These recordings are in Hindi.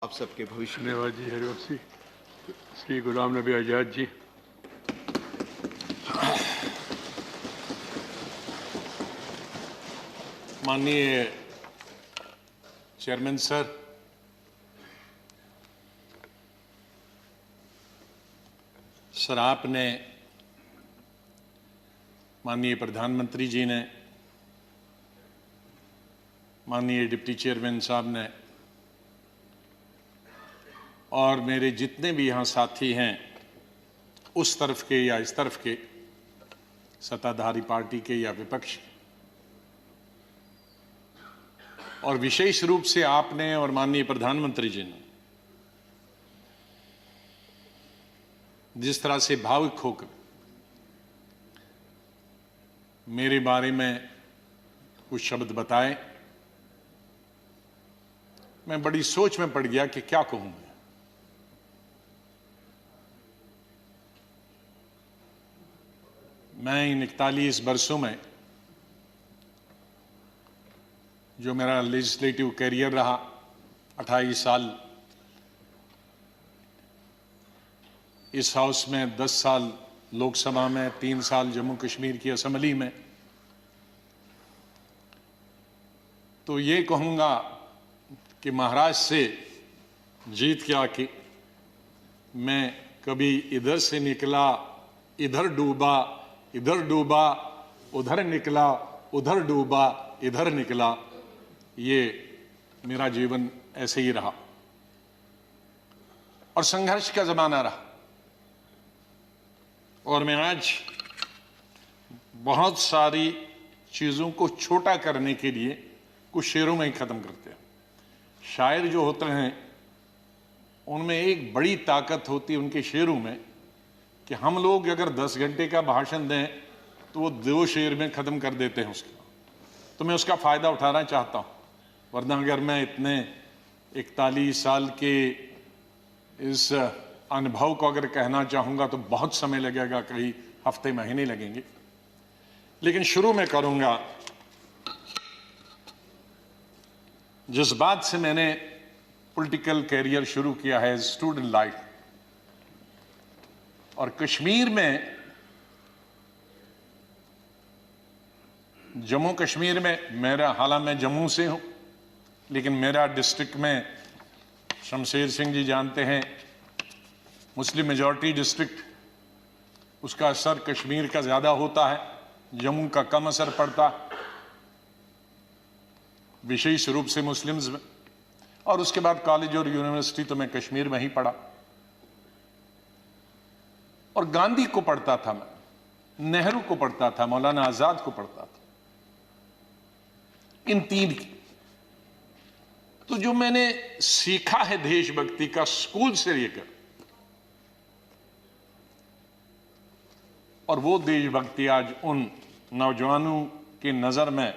आप सबके भविष्य में। धन्यवाद जी हरिवंश जी। श्री गुलाम नबी आजाद जी। माननीय चेयरमैन सर, आपने, माननीय प्रधानमंत्री जी ने, माननीय डिप्टी चेयरमैन साहब ने और मेरे जितने भी यहाँ साथी हैं, उस तरफ के या इस तरफ के, सत्ताधारी पार्टी के या विपक्ष के, और विशेष रूप से आपने और माननीय प्रधानमंत्री जी ने जिस तरह से भावुक होकर मेरे बारे में कुछ शब्द बताए, मैं बड़ी सोच में पड़ गया कि क्या कहूं। मैं इन 41 वर्षों में जो मेरा लेजिस्लेटिव कैरियर रहा, 28 साल इस हाउस में, 10 साल लोकसभा में, 3 साल जम्मू कश्मीर की असेंबली में, तो ये कहूंगा कि महाराष्ट्र से जीत के आके मैं कभी इधर से निकला, इधर डूबा, इधर डूबा, उधर निकला, उधर डूबा, इधर निकला, ये मेरा जीवन ऐसे ही रहा और संघर्ष का जमाना रहा। और मैं आज बहुत सारी चीजों को छोटा करने के लिए कुछ शेरों में ही खत्म करते हैं। शायर जो होते हैं उनमें एक बड़ी ताकत होती है उनके शेरों में कि हम लोग अगर 10 घंटे का भाषण दें तो वो 2 शेर में खत्म कर देते हैं उसका। तो मैं उसका फायदा उठाना चाहता हूं, वरना अगर मैं इतने 41 साल के इस अनुभव को अगर कहना चाहूंगा तो बहुत समय लगेगा, कई हफ्ते महीने लगेंगे। लेकिन शुरू में करूंगा जिस बात से मैंने पॉलिटिकल कैरियर शुरू किया है, स्टूडेंट लाइफ। और कश्मीर में, जम्मू कश्मीर में मेरा, हालांकि मैं जम्मू से हूं, लेकिन मेरा डिस्ट्रिक्ट में, शमशेर सिंह जी जानते हैं, मुस्लिम मेजॉरिटी डिस्ट्रिक्ट, उसका असर कश्मीर का ज्यादा होता है, जम्मू का कम असर पड़ता है, विशेष रूप से मुस्लिम्स में। और उसके बाद कॉलेज और यूनिवर्सिटी तो मैं कश्मीर में ही पढ़ा। और गांधी को पढ़ता था मैं, नेहरू को पढ़ता था, मौलाना आजाद को पढ़ता था, इन 3 की। तो जो मैंने सीखा है देशभक्ति का स्कूल से लेकर, और वो देशभक्ति आज उन नौजवानों की नजर में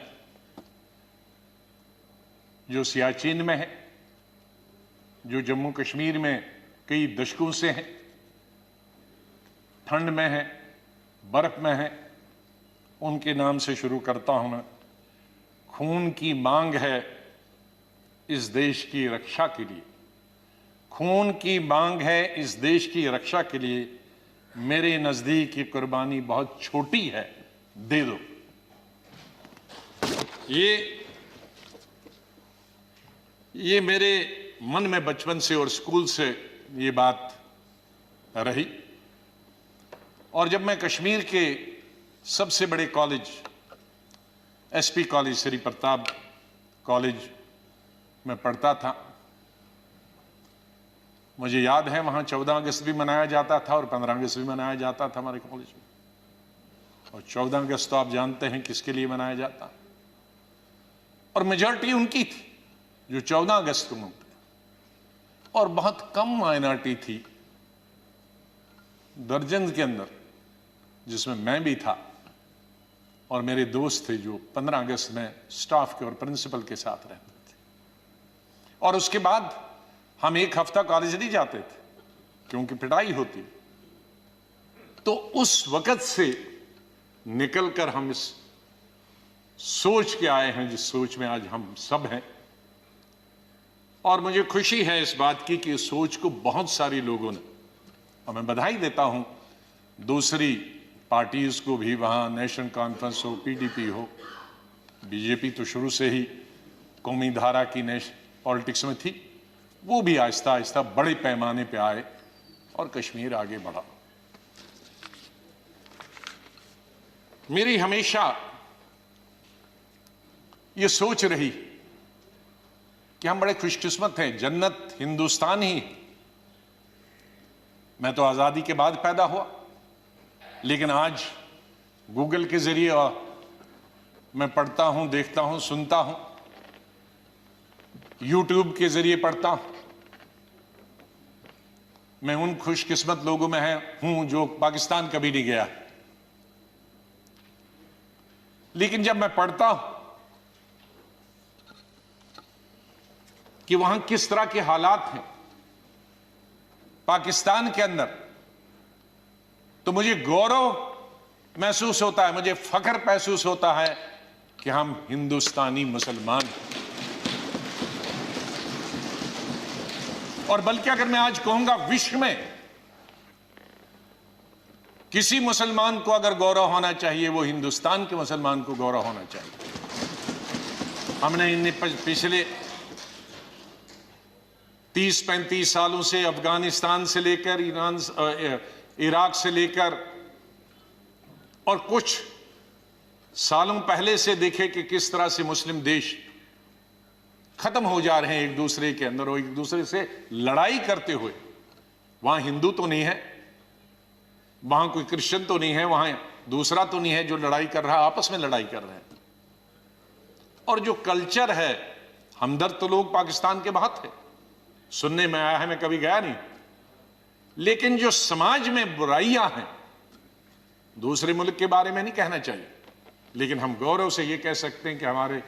जो सियाचिन में है, जो जम्मू कश्मीर में कई दशकों से है, ठंड में है, बर्फ में है, उनके नाम से शुरू करता हूं मैं। खून की मांग है इस देश की रक्षा के लिए, खून की मांग है इस देश की रक्षा के लिए, मेरे नजदीक ये कुर्बानी बहुत छोटी है, दे दो। ये मेरे मन में बचपन से और स्कूल से ये बात रही। और जब मैं कश्मीर के सबसे बड़े college, SP college, Shri Pratap college में पढ़ता था, मुझे याद है वहां 14 अगस्त भी मनाया जाता था और 15 अगस्त भी मनाया जाता था हमारे कॉलेज में। और 14 अगस्त तो आप जानते हैं किसके लिए मनाया जाता, और मेजॉरिटी उनकी थी जो 14 अगस्त को मनाते, और बहुत कम माइनॉरिटी थी, दर्जन के अंदर, जिसमें मैं भी था और मेरे दोस्त थे जो 15 अगस्त में स्टाफ के और प्रिंसिपल के साथ रहते थे। और उसके बाद हम 1 हफ्ता कॉलेज नहीं जाते थे क्योंकि पिटाई होती। तो उस वक्त से निकलकर हम इस सोच के आए हैं जिस सोच में आज हम सब हैं और मुझे खुशी है इस बात की कि इस सोच को बहुत सारे लोगों ने, और मैं बधाई देता हूं दूसरी पार्टीज को भी, वहां नेशनल कॉन्फ्रेंस हो, पीडीपी हो, बीजेपी तो शुरू से ही कौमी धारा की पॉलिटिक्स में थी, वो भी आहिस्ता आहिस्ता बड़े पैमाने पे आए और कश्मीर आगे बढ़ा। मेरी हमेशा ये सोच रही कि हम बड़े खुशकिस्मत हैं, जन्नत हिंदुस्तान ही है। मैं तो आजादी के बाद पैदा हुआ, लेकिन आज गूगल के जरिए मैं पढ़ता हूं, देखता हूं, सुनता हूं, यूट्यूब के जरिए पढ़ता हूं। मैं उन खुशकिस्मत लोगों में हूं जो पाकिस्तान कभी नहीं गया, लेकिन जब मैं पढ़ता हूं कि वहां किस तरह के हालात हैं पाकिस्तान के अंदर, तो मुझे गौरव महसूस होता है, मुझे फख्र महसूस होता है कि हम हिंदुस्तानी मुसलमान हैं। और बल्कि अगर मैं आज कहूंगा विश्व में किसी मुसलमान को अगर गौरव होना चाहिए, वो हिंदुस्तान के मुसलमान को गौरव होना चाहिए। हमने इन पिछले 30-35 सालों से अफगानिस्तान से लेकर इराक से लेकर और कुछ सालों पहले से देखे कि किस तरह से मुस्लिम देश खत्म हो जा रहे हैं एक दूसरे के अंदर और एक दूसरे से लड़ाई करते हुए। वहां हिंदू तो नहीं है, वहां कोई क्रिश्चियन तो नहीं है, वहां दूसरा तो नहीं है जो लड़ाई कर रहा है, आपस में लड़ाई कर रहे हैं। और जो कल्चर है, हमदर्द तो लोग पाकिस्तान के बहुत है, सुनने में आया है, मैं कभी गया नहीं, लेकिन जो समाज में बुराइयां हैं, दूसरे मुल्क के बारे में नहीं कहना चाहिए, लेकिन हम गौरव से ये कह सकते हैं कि हमारे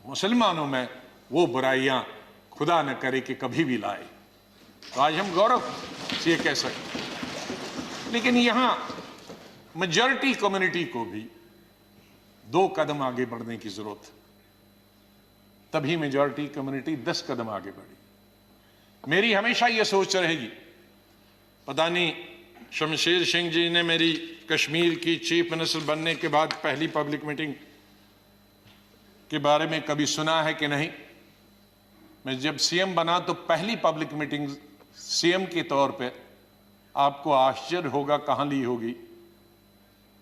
मुसलमानों में वो बुराइयां खुदा न करे कि कभी भी लाए। तो आज हम गौरव से ये कह सकते हैं। लेकिन यहां मेजॉरिटी कम्युनिटी को भी 2 कदम आगे बढ़ने की जरूरत है, तभी मेजॉरिटी कम्युनिटी 10 कदम आगे बढ़ी। मेरी हमेशा यह सोच रहेगी, पता नहीं शमशेर सिंह जी ने मेरी कश्मीर की चीफ मिनिस्टर बनने के बाद पहली पब्लिक मीटिंग के बारे में कभी सुना है कि नहीं। मैं जब सीएम बना तो पहली पब्लिक मीटिंग सीएम के तौर पे, आपको आश्चर्य होगा कहां ली होगी,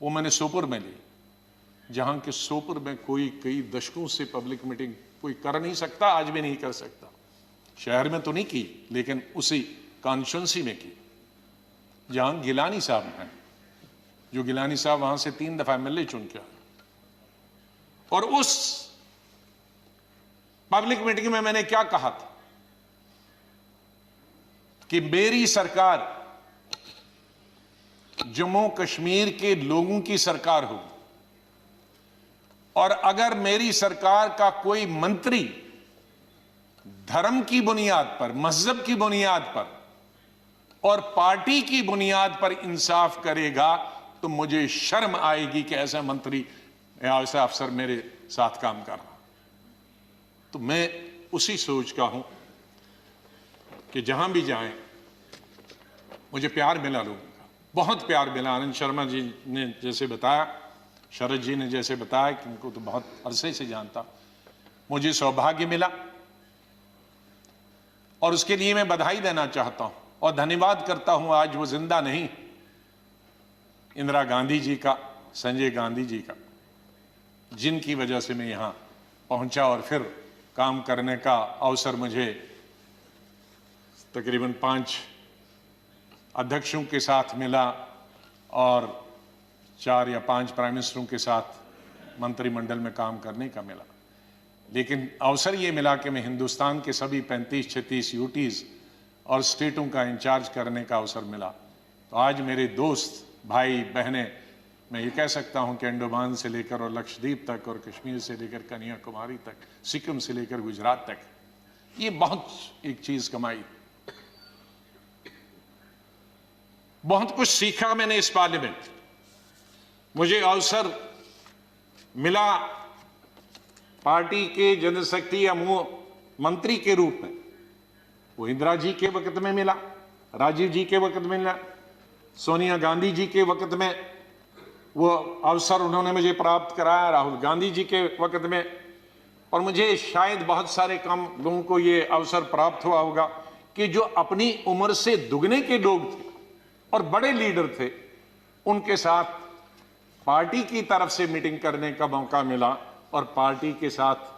वो मैंने सोपुर में ली, जहां के सोपुर में कोई कई दशकों से पब्लिक मीटिंग कोई कर नहीं सकता, आज भी नहीं कर सकता। शहर में तो नहीं की, लेकिन उसी कॉन्स्टिट्यूंसी में की जहां गिलानी साहब हैं, जो गिलानी साहब वहां से 3 दफा एमएलए चुन के आए। और उस पब्लिक मीटिंग में मैंने क्या कहा था कि मेरी सरकार जम्मू कश्मीर के लोगों की सरकार होगी, और अगर मेरी सरकार का कोई मंत्री धर्म की बुनियाद पर, मजहब की बुनियाद पर और पार्टी की बुनियाद पर इंसाफ करेगा तो मुझे शर्म आएगी कि ऐसा मंत्री या ऐसा अफसर मेरे साथ काम कर रहा। तो मैं उसी सोच का हूं कि जहां भी जाएं मुझे प्यार मिला, लोगों का बहुत प्यार मिला। आनंद शर्मा जी ने जैसे बताया, शरद जी ने जैसे बताया कि उनको तो बहुत अरसे से जानता, मुझे सौभाग्य मिला और उसके लिए मैं बधाई देना चाहता हूं और धन्यवाद करता हूं। आज वो जिंदा नहीं, इंदिरा गांधी जी का, संजय गांधी जी का, जिनकी वजह से मैं यहां पहुंचा और फिर काम करने का अवसर मुझे तकरीबन 5 अध्यक्षों के साथ मिला और 4 या 5 प्राइम मिनिस्टरों के साथ मंत्रिमंडल में काम करने का मिला। लेकिन अवसर ये मिला कि मैं हिंदुस्तान के सभी 35-36 यूटीज और स्टेटों का इंचार्ज करने का अवसर मिला। तो आज मेरे दोस्त, भाई, बहनें, मैं ये कह सकता हूं कि अंडमान से लेकर और लक्षद्वीप तक और कश्मीर से लेकर कन्याकुमारी तक, सिक्किम से लेकर गुजरात तक, ये बहुत एक चीज कमाई, बहुत कुछ सीखा मैंने इस पार्लियामेंट। मुझे अवसर मिला पार्टी के जनशक्ति या मंत्री के रूप में, वो इंदिरा जी के वक्त में मिला, राजीव जी के वक्त में मिला, सोनिया गांधी जी के वक्त में वो अवसर उन्होंने मुझे प्राप्त कराया, राहुल गांधी जी के वक्त में, और मुझे शायद बहुत सारे कम लोगों को ये अवसर प्राप्त हुआ होगा कि जो अपनी उम्र से दुगने के लोग थे और बड़े लीडर थे, उनके साथ पार्टी की तरफ से मीटिंग करने का मौका मिला और पार्टी के साथ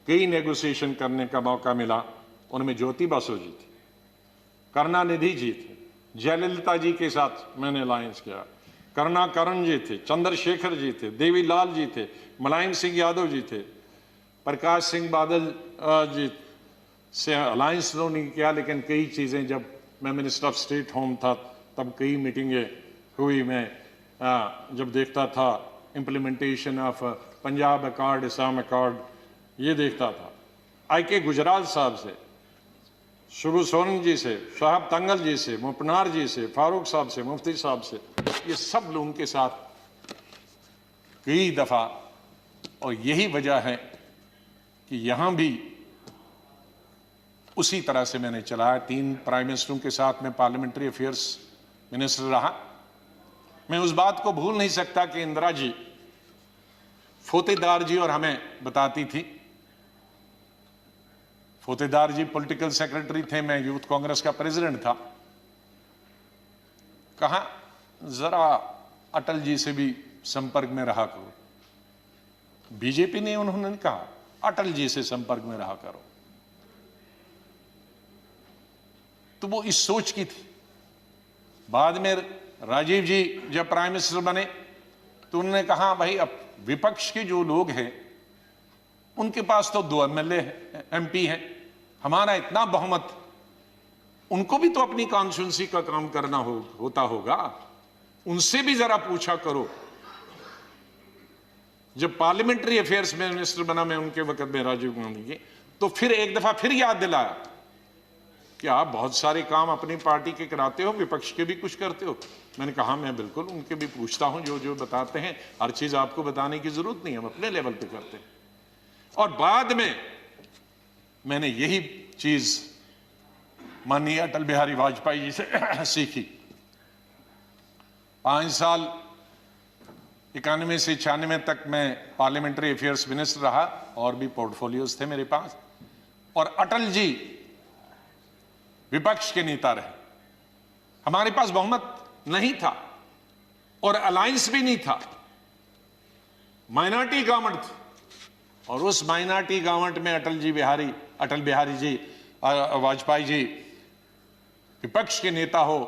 कई नेगोशिएशन करने का मौका मिला। उनमें ज्योति बासु जी थी, करुणानिधि जी थे, जयललिता जी के साथ मैंने अलायंस किया, करुणाकरण जी थे, चंद्रशेखर जी थे, देवीलाल जी थे, मुलायम सिंह यादव जी थे, प्रकाश सिंह बादल जी से अलायंस तो नहीं किया, लेकिन कई चीज़ें जब मैं मिनिस्टर ऑफ स्टेट होम था तब कई मीटिंगें हुई। मैं जब देखता था implementation of Punjab accord, Assam accord, ये देखता था। आई.के. गुजराल साहब से, शुभू सोरेन जी से, शाहब तंगल जी से, मुपनार जी से, फारूक साहब से, मुफ्ती साहब से, ये सब लोगों के साथ कई दफ़ा, और यही वजह है कि यहाँ भी उसी तरह से मैंने चलाया। 3 प्राइम मिनिस्टरों के साथ मैं पार्लियामेंट्री अफेयर्स मिनिस्टर रहा। मैं उस बात को भूल नहीं सकता कि इंदिरा जी फोतेदार जी और हमें बताती थी। फोतेदार जी पॉलिटिकल सेक्रेटरी थे, मैं यूथ कांग्रेस का प्रेसिडेंट था। कहा जरा अटल जी से भी संपर्क में रहा करो। बीजेपी ने, उन्होंने कहा अटल जी से संपर्क में रहा करो। तो वो इस सोच की थी। बाद में राजीव जी जब प्राइम मिनिस्टर बने तो उन्होंने कहा भाई अब विपक्ष के जो लोग हैं उनके पास तो 2 एमएलए एमपी हैं, हमारा इतना बहुमत, उनको भी तो अपनी कॉन्स्टिट्यूंसी का काम करना होता होगा, उनसे भी जरा पूछा करो। जब पार्लियामेंट्री अफेयर्स में मिनिस्टर बना मैं उनके वक्त में राजीव गांधी के, तो फिर एक दफा फिर याद दिलाया कि आप बहुत सारे काम अपनी पार्टी के कराते हो, विपक्ष के भी कुछ करते हो। मैंने कहा मैं बिल्कुल उनके भी पूछता हूं, जो जो बताते हैं, हर चीज आपको बताने की जरूरत नहीं, हम अपने लेवल पे करते हैं। और बाद में मैंने यही चीज माननीय अटल बिहारी वाजपेयी जी से सीखी। 5 साल 91 से 96 तक मैं पार्लियामेंट्री अफेयर्स मिनिस्टर रहा और भी पोर्टफोलियोज थे मेरे पास। और अटल जी विपक्ष के नेता रहे, हमारे पास बहुमत नहीं था और अलायंस भी नहीं था, माइनॉरिटी गवर्नमेंट थी। और उस माइनॉरिटी गवर्नमेंट में अटल बिहारी जी वाजपेयी जी विपक्ष के नेता हो,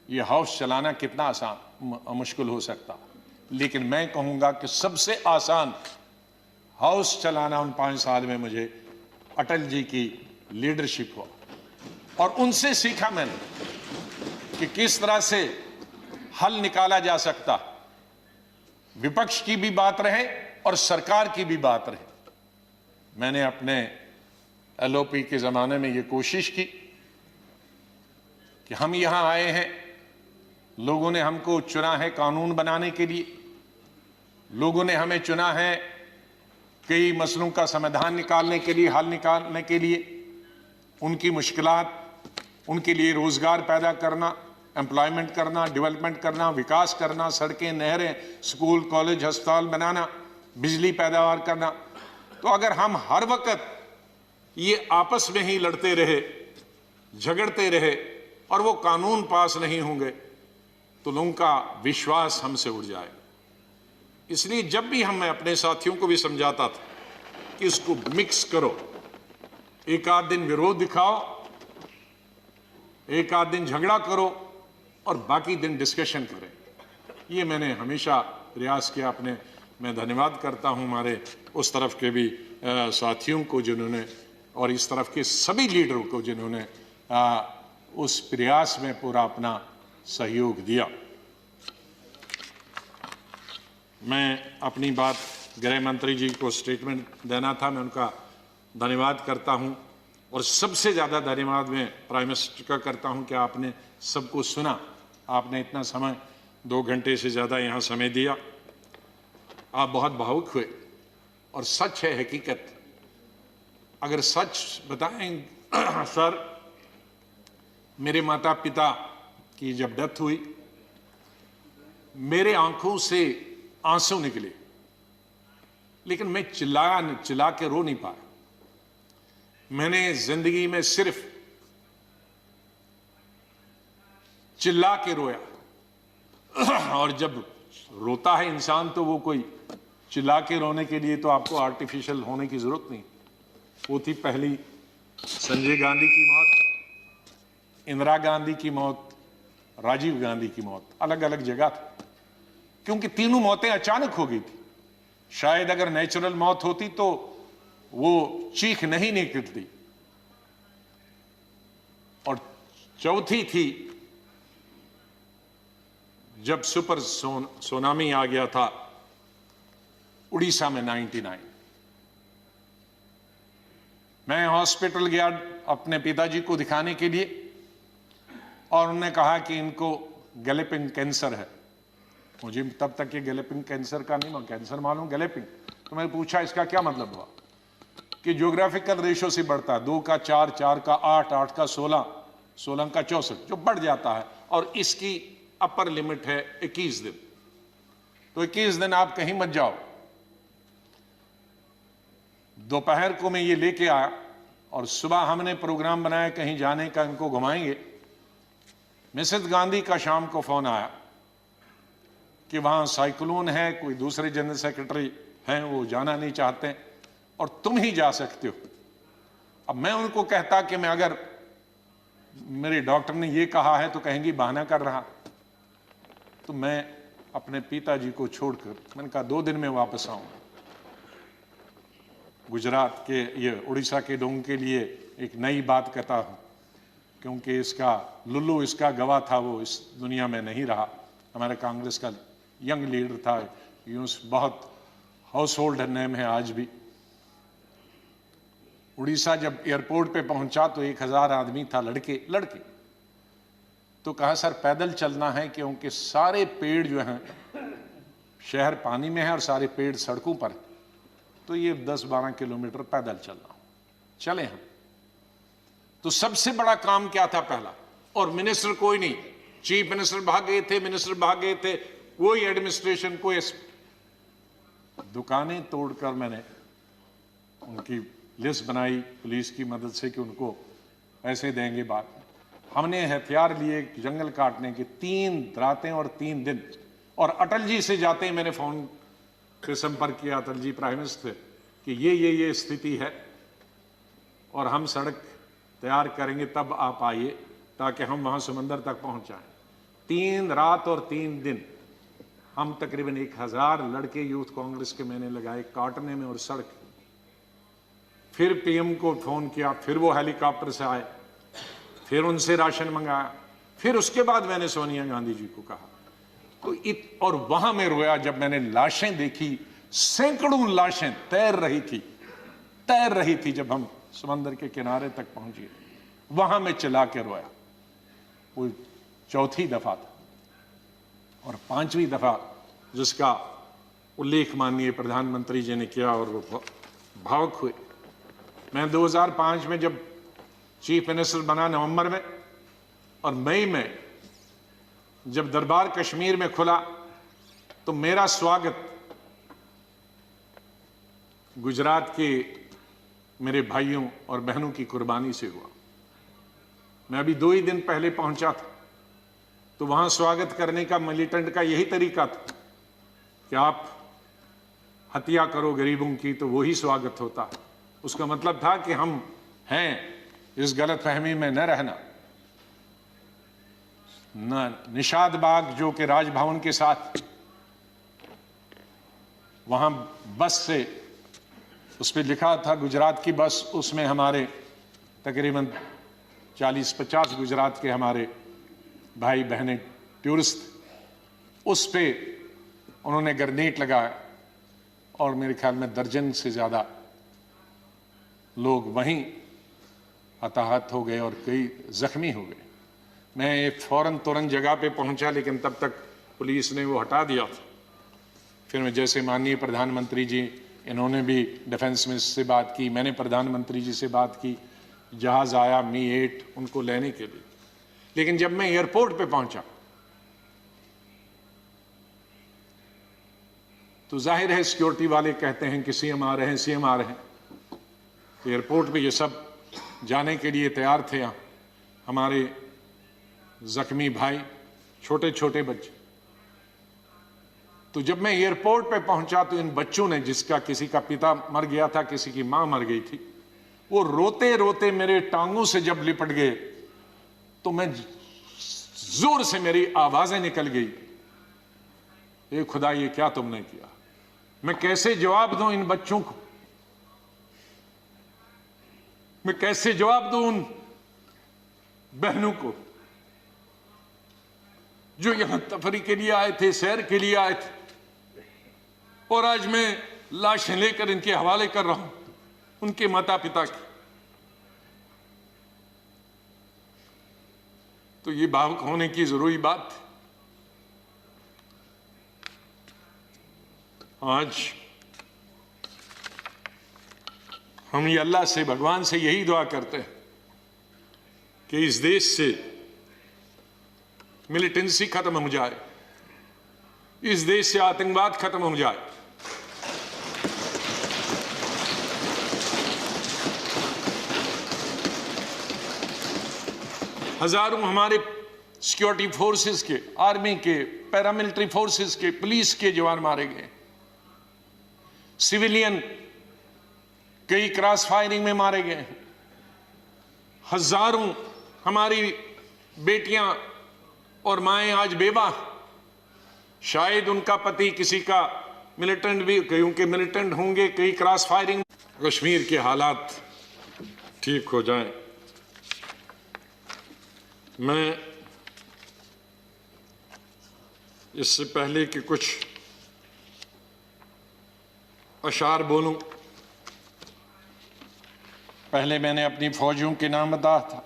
यह हाउस चलाना कितना आसान मुश्किल हो सकता। लेकिन मैं कहूंगा कि सबसे आसान हाउस चलाना उन 5 साल में मुझे अटल जी की लीडरशिप हुआ। और उनसे सीखा मैंने कि किस तरह से हल निकाला जा सकता, विपक्ष की भी बात रहे और सरकार की भी बात रहे। मैंने अपने एलओपी के जमाने में यह कोशिश की कि हम यहां आए हैं, लोगों ने हमको चुना है कानून बनाने के लिए, लोगों ने हमें चुना है कई मसलों का समाधान निकालने के लिए, हल निकालने के लिए, उनकी मुश्किलात, उनके लिए रोजगार पैदा करना, एम्प्लॉयमेंट करना, डेवलपमेंट करना, विकास करना, सड़कें, नहरें, स्कूल, कॉलेज, अस्पताल बनाना, बिजली पैदावार करना। तो अगर हम हर वक्त ये आपस में ही लड़ते रहे, झगड़ते रहे और वो कानून पास नहीं होंगे तो लोगों का विश्वास हमसे उड़ जाएगा। इसलिए जब भी मैं अपने साथियों को भी समझाता था कि इसको मिक्स करो, एक आध दिन विरोध दिखाओ, एक आध दिन झगड़ा करो और बाकी दिन डिस्कशन करें। ये मैंने हमेशा प्रयास किया अपने। मैं धन्यवाद करता हूं हमारे उस तरफ के भी साथियों को जिन्होंने, और इस तरफ के सभी लीडरों को जिन्होंने उस प्रयास में पूरा अपना सहयोग दिया। मैं अपनी बात गृह मंत्री जी को स्टेटमेंट देना था, मैं उनका धन्यवाद करता हूं। और सबसे ज़्यादा धन्यवाद मैं प्राइम मिनिस्टर का करता हूं कि आपने सबको सुना, आपने इतना समय 2 घंटे से ज़्यादा यहाँ समय दिया। आप बहुत भावुक हुए और सच है, हकीकत अगर सच बताएं सर, मेरे माता पिता की जब डेथ हुई, मेरे आंखों से आंसू निकले, लेकिन मैं चिल्ला के रो नहीं पाया। मैंने जिंदगी में सिर्फ चिल्ला के रोया। और जब रोता है इंसान तो वो कोई चिल्ला के रोने के लिए तो आपको आर्टिफिशियल होने की जरूरत नहीं। वो थी पहली संजय गांधी की मौत, इंदिरा गांधी की मौत, राजीव गांधी की मौत, अलग अलग जगह थी, क्योंकि तीनों मौतें अचानक हो गई थी। शायद अगर नेचुरल मौत होती तो वो चीख नहीं निकलती। और चौथी थी जब सुपर सुनामी आ गया था उड़ीसा में 99। मैं हॉस्पिटल गया अपने पिताजी को दिखाने के लिए और उन्होंने कहा कि इनको गैलेपिंग कैंसर है। मुझे तब तक ये गैलेपिंग कैंसर का नहीं, कैंसर मालूम, गैलेपिंग। तो मैंने पूछा इसका क्या मतलब हुआ, कि ज्योग्राफिकल रेशो से बढ़ता है, 2 का 4, 4 का 8, 8 का 16, 16 का 64, जो बढ़ जाता है, और इसकी अपर लिमिट है 21 दिन। तो 21 दिन आप कहीं मत जाओ। दोपहर को मैं ये लेके आया और सुबह हमने प्रोग्राम बनाया कहीं जाने का, इनको घुमाएंगे। मिसेस गांधी का शाम को फोन आया कि वहां साइक्लोन है, कोई दूसरे जनरल सेक्रेटरी हैं वो जाना नहीं चाहते और तुम ही जा सकते हो। अब मैं उनको कहता कि मैं अगर मेरे डॉक्टर ने ये कहा है तो कहेंगी बहाना कर रहा। तो मैं अपने पिताजी को छोड़कर मैंने कहा 2 दिन में वापस आऊंगा। गुजरात के, ये उड़ीसा के लोगों के लिए एक नई बात कहता हूं, क्योंकि इसका लुल्लू इसका गवाह था, वो इस दुनिया में नहीं रहा। हमारे कांग्रेस का यंग लीडर था, यूं बहुत हाउस होल्ड नेम है आज भी। उड़ीसा जब एयरपोर्ट पे पहुंचा तो 1000 आदमी था, लड़के। तो कहा सर पैदल चलना है, क्योंकि सारे पेड़ जो हैं, शहर पानी में है और सारे पेड़ सड़कों पर है, तो ये 10-12 किलोमीटर पैदल चलना। चले हम। तो सबसे बड़ा काम क्या था पहला, और मिनिस्टर कोई नहीं, चीफ मिनिस्टर भाग गए थे, मिनिस्टर भाग गए थे, कोई एडमिनिस्ट्रेशन, कोई दुकानें तोड़कर मैंने उनकी लिस्ट बनाई पुलिस की मदद से कि उनको पैसे देंगे बाद में। हमने हथियार लिए जंगल काटने के 3 रातें और 3 दिन। और अटल जी से जाते ही मैंने फोन पे संपर्क किया, अटल जी प्राइम मिनिस्टर, कि ये स्थिति है और हम सड़क तैयार करेंगे, तब आप आइए ताकि हम वहां समंदर तक पहुंच जाएं। 3 रात और 3 दिन हम तकरीबन 1000 लड़के यूथ कांग्रेस के मैंने लगाए काटने में और सड़क। फिर पीएम को फोन किया, फिर वो हेलीकॉप्टर से आए, फिर उनसे राशन मंगाया, फिर उसके बाद मैंने सोनिया गांधी जी को कहा। तो और वहां मैं रोया जब मैंने लाशें देखी, सैकड़ों लाशें तैर रही थी जब हम समंदर के किनारे तक पहुंचे। वहां मैं चिल्ला के रोया। वो 4थी दफा था। और 5वीं दफा जिसका उल्लेख माननीय प्रधानमंत्री जी ने किया और वो भावुक हुए। मैं 2005 में जब चीफ मिनिस्टर बना नवंबर में, और मई में जब दरबार कश्मीर में खुला, तो मेरा स्वागत गुजरात के मेरे भाइयों और बहनों की कुर्बानी से हुआ। मैं अभी 2 ही दिन पहले पहुंचा था, तो वहां स्वागत करने का मिलिटेंट का यही तरीका था कि आप हत्या करो गरीबों की तो वही स्वागत होता। उसका मतलब था कि हम हैं, इस गलतफहमी में न रहना। निषाद बाग जो कि राजभवन के साथ, वहां बस से उस पर लिखा था गुजरात की बस, उसमें हमारे तकरीबन 40-50 गुजरात के हमारे भाई बहनें टूरिस्ट, उस पे उन्होंने ग्रेनेड लगाया और मेरे ख्याल में दर्जन से ज्यादा लोग वहीं हताहत हो गए और कई जख्मी हो गए। मैं फौरन तुरंत जगह पे पहुंचा, लेकिन तब तक पुलिस ने वो हटा दिया था। फिर मैं जैसे माननीय प्रधानमंत्री जी इन्होंने भी डिफेंस मिनिस्टर से बात की, मैंने प्रधानमंत्री जी से बात की, जहाज आया मी-8 उनको लेने के लिए। लेकिन जब मैं एयरपोर्ट पे पहुंचा तो जाहिर है सिक्योरिटी वाले कहते हैं कि सीएम आ रहे हैं, सीएम आ रहे हैं। तो एयरपोर्ट पे ये सब जाने के लिए तैयार थे। हमारे जख्मी भाई, छोटे छोटे बच्चे। तो जब मैं एयरपोर्ट पे पहुंचा तो इन बच्चों ने, जिसका किसी का पिता मर गया था, किसी की मां मर गई थी, वो रोते रोते मेरे टांगों से जब लिपट गए तो मैं जोर से मेरी आवाजें निकल गई, ए खुदा ये क्या तुमने किया। मैं कैसे जवाब दूं इन बच्चों को, मैं कैसे जवाब दूं उन बहनों को जो यहां तफरी के लिए आए थे, सैर के लिए आए थे, और आज मैं लाशें लेकर इनके हवाले कर रहा हूं उनके माता पिता की। तो ये भावुक होने की जरूरी बात है। आज हम ये अल्लाह से, भगवान से यही दुआ करते हैं कि इस देश से मिलिटेंसी खत्म हो जाए, इस देश से आतंकवाद खत्म हो जाए। हजारों हमारे सिक्योरिटी फोर्सेस के, आर्मी के, पैरामिलिट्री फोर्सेस के, पुलिस के जवान मारे गए, सिविलियन कई क्रॉस फायरिंग में मारे गए, हजारों हमारी बेटियां और माएं आज बेवा, शायद उनका पति किसी का मिलिटेंट भी, क्योंकि मिलिटेंट होंगे, कई क्रॉस फायरिंग। कश्मीर के हालात ठीक हो जाएं। मैं इससे पहले कि कुछ अशार बोलूं, पहले मैंने अपनी फौजियों के नाम बताया था,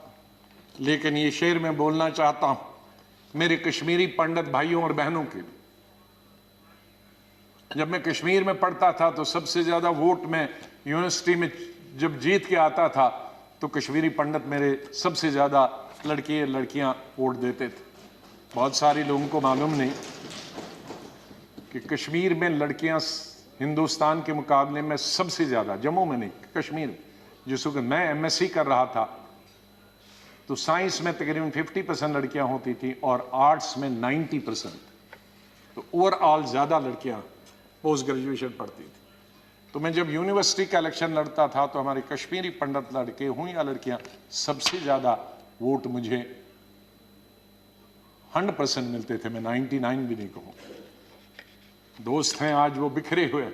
लेकिन ये शेर मैं बोलना चाहता हूं मेरे कश्मीरी पंडित भाइयों और बहनों के लिए। जब मैं कश्मीर में पढ़ता था तो सबसे ज्यादा वोट में यूनिवर्सिटी में जब जीत के आता था तो कश्मीरी पंडित मेरे सबसे ज्यादा लड़के लड़कियां वोट देते थे। बहुत सारे लोगों को मालूम नहीं कि कश्मीर में लड़कियां हिंदुस्तान के मुकाबले में सबसे ज्यादा, जम्मू में नहीं, कश्मीर में, जिस वक्त मैं एमएससी कर रहा था तो साइंस में तकरीबन 50% लड़कियां होती थी और आर्ट्स में 90%। तो ओवरऑल ज्यादा लड़कियां पोस्ट ग्रेजुएशन पढ़ती थी। तो मैं जब यूनिवर्सिटी का इलेक्शन लड़ता था तो हमारे कश्मीरी पंडित लड़के हों या लड़कियां, सबसे ज्यादा वोट मुझे 100% मिलते थे। मैं 99 भी नहीं कहूं। दोस्त हैं आज वो बिखरे हुए,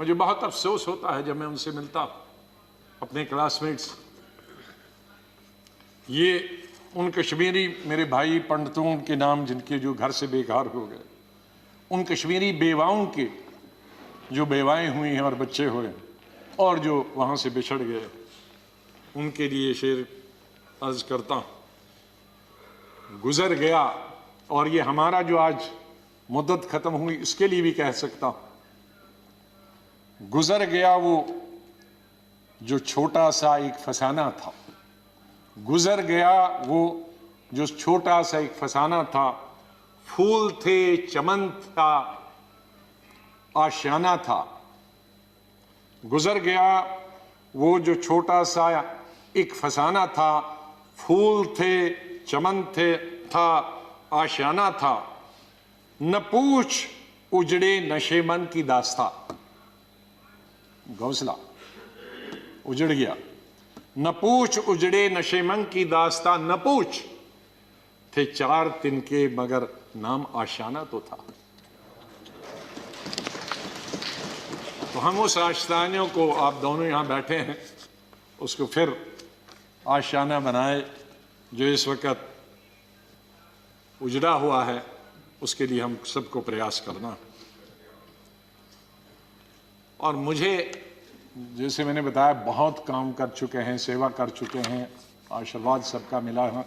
मुझे बहुत अफसोस होता है जब मैं उनसे मिलता अपने क्लासमेट्स। ये उन कश्मीरी मेरे भाई पंडितों के नाम जिनके जो घर से बेकार हो गए, उन कश्मीरी बेवाओं के जो बेवाएं हुई हैं और बच्चे हुए और जो वहां से बिछड़ गए, उनके लिए शेर अर्ज करता हूं। गुजर गया, और ये हमारा जो आज मुद्दत खत्म हुई इसके लिए भी कह सकता हूं, गुजर गया वो जो छोटा सा एक फसाना था, गुजर गया वो जो छोटा सा एक फसाना था। फूल थे, चमन था, आशियाना था। गुजर गया वो जो छोटा सा एक फसाना था, फूल थे, चमन थे, था, आशियाना था। न पूछ उजड़े नशे मन की दास्ता, घोंसला उजड़ गया। न पूछ उजड़े नशे मन की दास्ता, न पूछ थे 4 तिनके मगर नाम आशियाना तो था। तो हम उस आशियाने को, आप दोनों यहां बैठे हैं, उसको फिर आशियाना बनाए जो इस वक्त उजड़ा हुआ है, उसके लिए हम सबको प्रयास करना। और मुझे, जैसे मैंने बताया, बहुत काम कर चुके हैं, सेवा कर चुके हैं, आशीर्वाद सबका मिला है।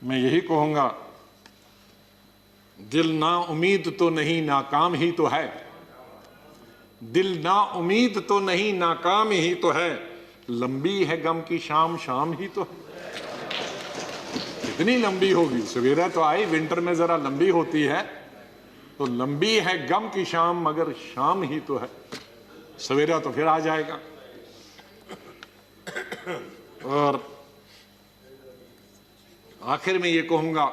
मैं यही कहूंगा, दिल ना उम्मीद तो नहीं, नाकाम ही तो है। दिल ना उम्मीद तो नहीं, नाकाम ही तो है, लंबी है गम की शाम, शाम ही तो है। कितनी लंबी होगी? सवेरा तो आई, विंटर में जरा लंबी होती है, तो लंबी है गम की शाम, मगर शाम ही तो है, सवेरा तो फिर आ जाएगा। और आखिर में ये कहूंगा,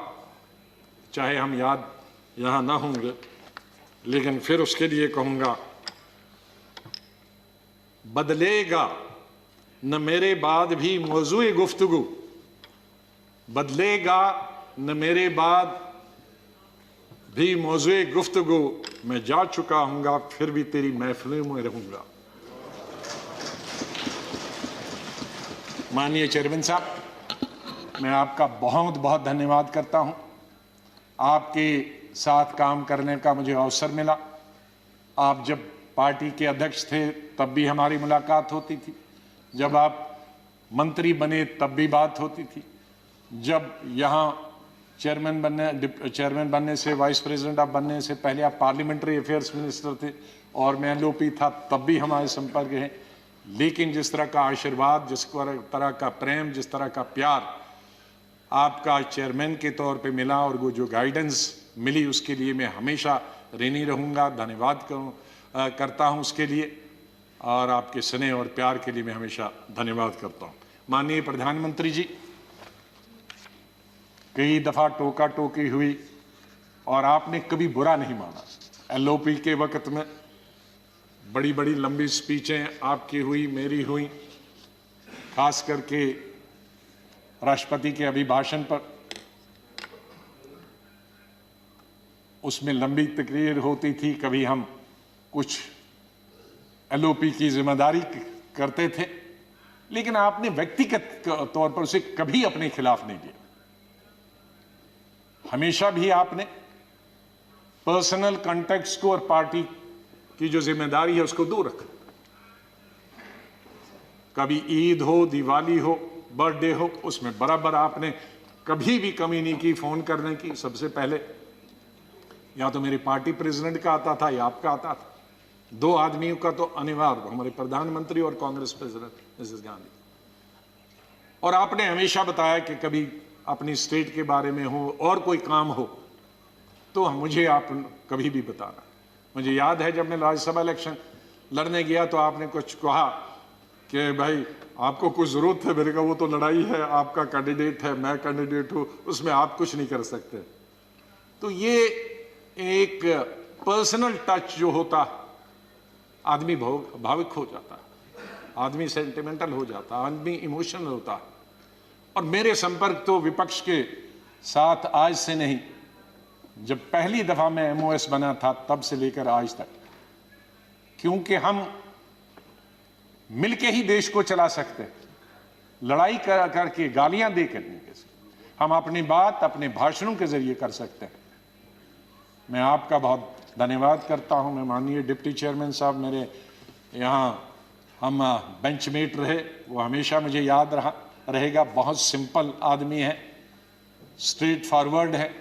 चाहे हम याद यहां ना होंगे, लेकिन फिर उसके लिए कहूंगा, बदलेगा न मेरे बाद भी मौजूए गुफ्तगू, बदलेगा न मेरे बाद भी मौजूए गुफ्तगू, मैं जा चुका हूंगा फिर भी तेरी महफिलों में रहूंगा। माननीय चेयरमैन साहब, मैं आपका बहुत बहुत धन्यवाद करता हूं। आपके साथ काम करने का मुझे अवसर मिला। आप जब पार्टी के अध्यक्ष थे तब भी हमारी मुलाकात होती थी, जब आप मंत्री बने तब भी बात होती थी, जब यहाँ चेयरमैन बनने से, वाइस प्रेसिडेंट आप बनने से पहले आप पार्लियामेंट्री अफेयर्स मिनिस्टर थे और मैं एलओपी था, तब भी हमारे संपर्क है। लेकिन जिस तरह का आशीर्वाद, जिस तरह का प्रेम, जिस तरह का प्यार आपका चेयरमैन के तौर पे मिला और वो जो गाइडेंस मिली, उसके लिए मैं हमेशा ऋणी रहूँगा। धन्यवाद करता हूँ उसके लिए, और आपके स्नेह और प्यार के लिए मैं हमेशा धन्यवाद करता हूँ। माननीय प्रधानमंत्री जी, कई दफ़ा टोका टोकी हुई और आपने कभी बुरा नहीं माना। एलओपी के वक्त में बड़ी बड़ी लंबी स्पीचें आपकी हुई, मेरी हुई, खास करके राष्ट्रपति के अभिभाषण पर। उसमें लंबी तकरीर होती थी, कभी हम कुछ एलओपी की जिम्मेदारी करते थे, लेकिन आपने व्यक्तिगत तौर पर उसे कभी अपने खिलाफ नहीं लिया। हमेशा भी आपने पर्सनल कॉन्टेक्ट्स को और पार्टी की जो जिम्मेदारी है उसको दूर रखा। कभी ईद हो, दिवाली हो, बर्थडे हो, उसमें बराबर आपने कभी भी कमी नहीं की फोन करने की। सबसे पहले या तो मेरे पार्टी प्रेसिडेंट का आता था या आपका आता था। दो आदमियों का तो अनिवार्य, हमारे प्रधानमंत्री और कांग्रेस प्रेसिडेंट मिसेस गांधी। और आपने हमेशा बताया कि कभी अपनी स्टेट के बारे में हो और कोई काम हो तो मुझे आप कभी भी बताना। मुझे याद है जब मैं राज्यसभा इलेक्शन लड़ने गया तो आपने कुछ कहा कि भाई आपको कुछ जरूरत है। मेरे कहा वो तो लड़ाई है, आपका कैंडिडेट है, मैं कैंडिडेट हूं, उसमें आप कुछ नहीं कर सकते। तो ये एक पर्सनल टच जो होता, आदमी भावुक हो जाता है, आदमी सेंटिमेंटल हो जाता है, आदमी इमोशनल होता है। और मेरे संपर्क तो विपक्ष के साथ आज से नहीं, जब पहली दफा मैं एमओएस बना था तब से लेकर आज तक, क्योंकि हम मिलके ही देश को चला सकते हैं। लड़ाई करके, गालियां देकर नहीं, हम अपनी बात अपने भाषणों के जरिए कर सकते हैं। मैं आपका बहुत धन्यवाद करता हूं। मैं माननीय डिप्टी चेयरमैन साहब, मेरे यहाँ हम बेंचमेट रहे, वो हमेशा मुझे याद रहेगा। बहुत सिंपल आदमी है, स्ट्रेट फॉरवर्ड है।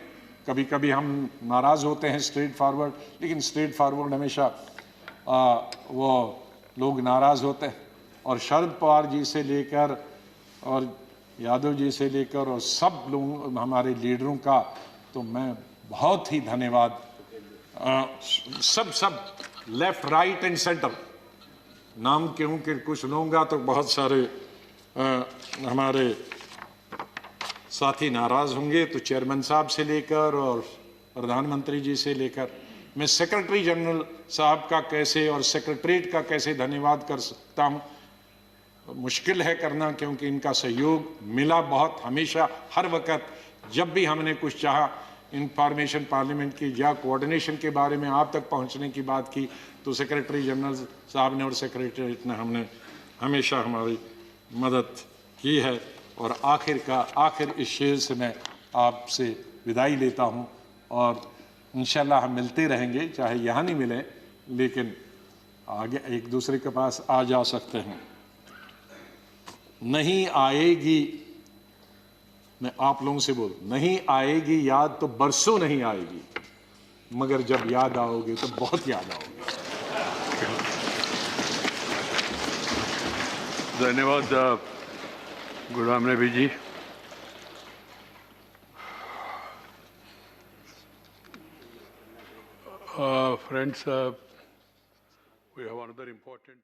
कभी कभी हम नाराज होते हैं स्ट्रेट फॉरवर्ड, लेकिन स्ट्रेट फॉरवर्ड हमेशा वो लोग नाराज होते हैं। और शरद पवार जी से लेकर और यादव जी से लेकर और सब लोग हमारे लीडरों का तो मैं बहुत ही धन्यवाद, सब लेफ्ट राइट एंड सेंटर, नाम क्यों कि कुछ लूँगा तो बहुत सारे हमारे साथी नाराज होंगे। तो चेयरमैन साहब से लेकर और प्रधानमंत्री जी से लेकर, मैं सेक्रेटरी जनरल साहब का कैसे और सेक्रेटरीट का कैसे धन्यवाद कर सकता हूँ, मुश्किल है करना, क्योंकि इनका सहयोग मिला बहुत। हमेशा हर वक्त जब भी हमने कुछ चाहा इंफॉर्मेशन पार्लियामेंट की या कोऑर्डिनेशन के बारे में आप तक पहुंचने की बात की, तो सेक्रेटरी जनरल साहब ने और सेक्रेटरीट ने हमने हमेशा हमारी मदद की है। और आखिर इस शेर से मैं आपसे विदाई लेता हूं, और इंशाल्लाह हम मिलते रहेंगे, चाहे यहाँ नहीं मिले लेकिन आगे एक दूसरे के पास आ जा सकते हैं। नहीं आएगी, मैं आप लोगों से बोल, नहीं आएगी याद तो बरसों नहीं आएगी, मगर जब याद आओगे तो बहुत याद आओगे। धन्यवाद Ghulam Nabi ji. Friends, we have another important